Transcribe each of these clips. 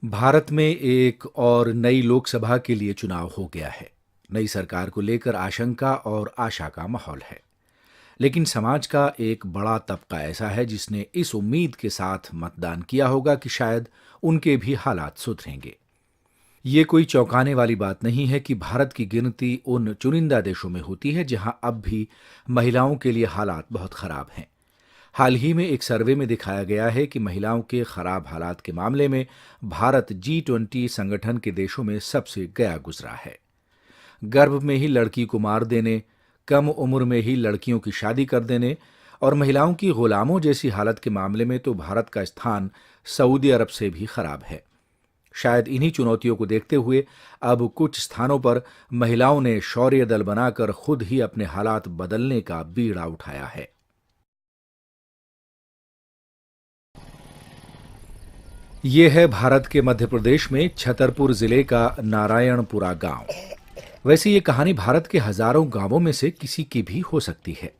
भारत में एक और नई लोकसभा के लिए चुनाव हो गया है। नई सरकार को लेकर आशंका और आशा का माहौल है। लेकिन समाज का एक बड़ा तबका ऐसा है जिसने इस उम्मीद के साथ मतदान किया होगा कि शायद उनके भी हालात सुधरेंगे। ये कोई चौंकाने वाली बात नहीं है कि भारत की गिनती उन चुनिंदा देशों में होती है जहां अब भी महिलाओं के लिए हालात बहुत खराब हैं। हाल ही में एक सर्वे में दिखाया गया है कि महिलाओं के खराब हालात के मामले में भारत G20 संगठन के देशों में सबसे गया गुजरा है। गर्भ में ही लड़की को मार देने, कम उम्र में ही लड़कियों की शादी कर देने और महिलाओं की गुलामों जैसी हालत के मामले में तो भारत का स्थान सऊदी अरब से भी खराब है। शायद इन्हीं चुनौतियों को देखते हुए अब कुछ स्थानों पर महिलाओं ने शौर्य दल बनाकर खुद ही अपने हालात बदलने का बीड़ा उठाया है। ये है भारत के मध्य प्रदेश में छतरपुर जिले का नारायणपुरा गांव। वैसे ये कहानी भारत के हजारों गांवों में से किसी की भी हो सकती है।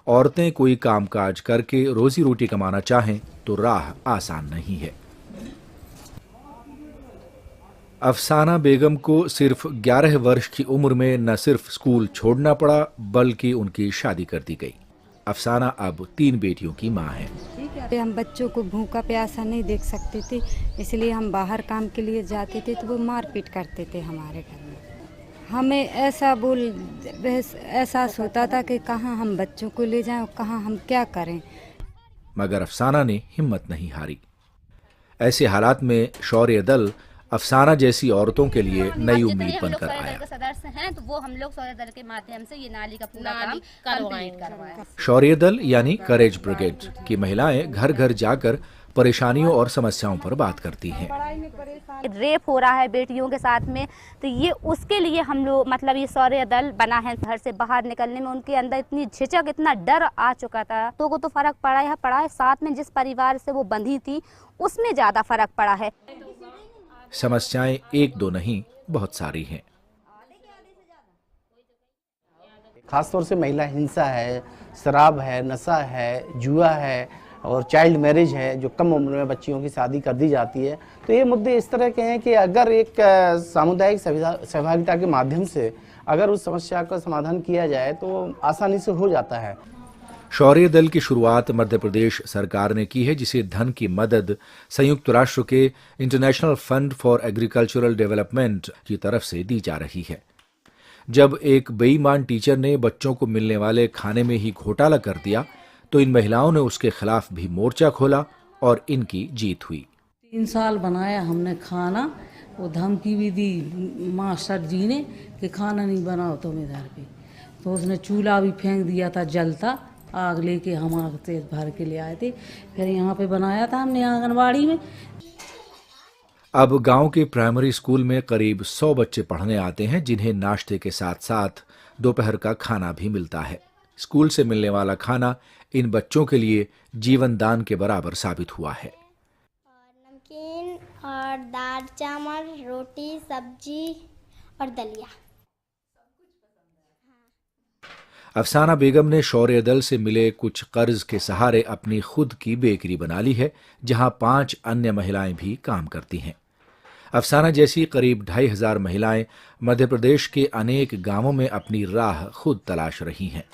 औरतें कोई कामकाज करके रोजी रोटी कमाना चाहें तो राह आसान नहीं है। अफसाना बेगम को सिर्फ 11 वर्ष की उम्र में न सिर्फ स्कूल छोड़ना पड़ा बल्कि उनकी शादी कर दी गई। अफसाना अब 3 बेटियों की मां है। हम बच्चों को भूखा प्यासा नहीं देख सकते थे, इसलिए हम बाहर काम के लिए जाते थे तो वो मारपीट करते थे हमारे घर में। हमें ऐसा एहसास होता था कि कहाँ हम बच्चों को ले जाएं और कहाँ हम क्या करें। मगर अफसाना ने हिम्मत नहीं हारी। ऐसे हालात में शौर्य दल अफसाना जैसी औरतों के लिए नई उम्मीद बनकर आया। सदस्य हैं तो वो हम लोग शौर्य दल के माध्यम से ये नाली का पूरा काम कंप्लीट करवाया। शौर्य दल यानी करेज ब्रिगेड की महिलाएं घर घर जाकर परेशानियों और समस्याओं पर बात करती हैं। रेप हो रहा है बेटियों के साथ में, तो ये उसके लिए हम लोग ये शौर्य दल बना है। घर से बाहर निकलने में उनके अंदर इतनी झिझक, इतना डर आ चुका था। तो को तो फर्क पड़ा है, साथ में जिस परिवार से वो बंधी थी उसमें ज्यादा फर्क पड़ा है। समस्याएं एक दो नहीं, बहुत सारी हैं। खासतौर से महिला हिंसा है, शराब है, नशा है, जुआ है और चाइल्ड मैरिज है, जो कम उम्र में बच्चियों की शादी कर दी जाती है। तो ये मुद्दे इस तरह के हैं कि अगर एक सामुदायिक सहभागिता के माध्यम से अगर उस समस्या का समाधान किया जाए तो आसानी से हो जाता है। शौर्य दल की शुरुआत मध्य प्रदेश सरकार ने की है, जिसे धन की मदद संयुक्त राष्ट्र के international fund for agricultural development की तरफ से दी जा रही है। जब एक बेईमान टीचर ने बच्चों को मिलने वाले खाने में ही घोटाला कर दिया तो इन महिलाओं ने उसके खिलाफ भी मोर्चा खोला और इनकी जीत हुई। 3 साल बनाया हमने खाना, वो धमकी भी दी मास्टर जी ने कि खाना नहीं बनाओ तुम इधर पे। तो उसने चूल्हा भी फेंक दिया था जलता, आग लेके हम आग तेज भर के ले आए थे। फिर यहाँ पे बनाया था हमने आंगनबाड़ी में। अब गांव के प्राइमरी स्कूल में करीब 100 बच्चे पढ़ने आते हैं, जिन्हें नाश्ते के साथ साथ दोपहर का खाना भी मिलता है। स्कूल से मिलने वाला खाना इन बच्चों के लिए जीवन दान के बराबर साबित हुआ है। नमकीन और दाल चावल, रोटी, सब्जी और दलिया। अफसाना बेगम ने शौर्य दल से मिले कुछ कर्ज के सहारे अपनी खुद की बेकरी बना ली है, जहां 5 अन्य महिलाएं भी काम करती हैं। अफसाना जैसी करीब 2500 महिलाएं मध्य प्रदेश के अनेक गांवों में अपनी राह खुद तलाश रही हैं।